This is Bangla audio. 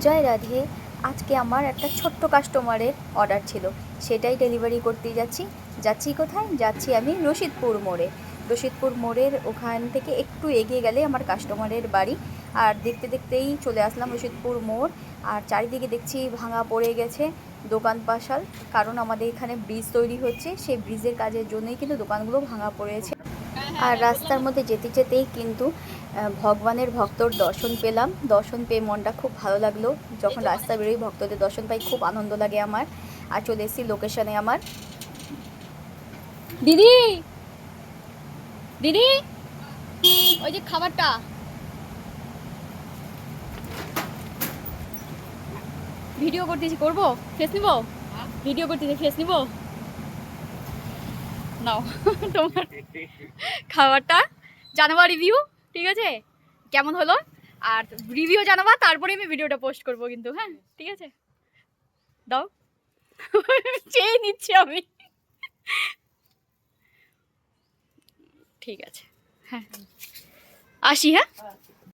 জয় রাধে। আজকে আমার একটা ছোট্ট কাস্টমারের অর্ডার ছিল, সেটাই ডেলিভারি করতে যাচ্ছি কোথায় যাচ্ছি আমি রশিদপুর মোড়ে। রশিদপুর মোড়ের ওখান থেকে একটু এগিয়ে গেলে আমার কাস্টমারের বাড়ি। আর দেখতে দেখতেই চলে আসলাম রশিদপুর মোড়। আর চারিদিকে দেখছি ভাঙা পড়ে গেছে দোকান পাশাল, কারণ আমাদের এখানে ব্রিজ তৈরি হচ্ছে, সেই ব্রিজের কাজের জন্যই কিন্তু দোকানগুলো ভাঙা পড়েছে। আর রাস্তার মধ্যে যেতে যেতেই কিন্তু ভগবানের ভক্তর দর্শন পেলাম। দর্শন পেয়ে মনটা খুব ভালো লাগলো। যখন রাস্তা বেরোই ভক্তদের দর্শন পাই, খুব আনন্দ লাগে আমার। আর চলে এসেছি লোকেশনে আমার। দিদি, দিদি, ওই যে খাবারটা ভিডিও করতেছি, করবো ফেস নিবো, ভিডিও করতেছি ফেস নিবো, নাও তোমার খাবারটা জানাবা রিভিউ, ঠিক আছে? কেমন হলো আর রিভিউ জানাবা, তারপরে আমি ভিডিওটা পোস্ট করবো কিন্তু। হ্যাঁ ঠিক আছে, দাও। চেয়ে নিচ্ছি আমি। ঠিক আছে, হ্যাঁ আসি, হ্যাঁ।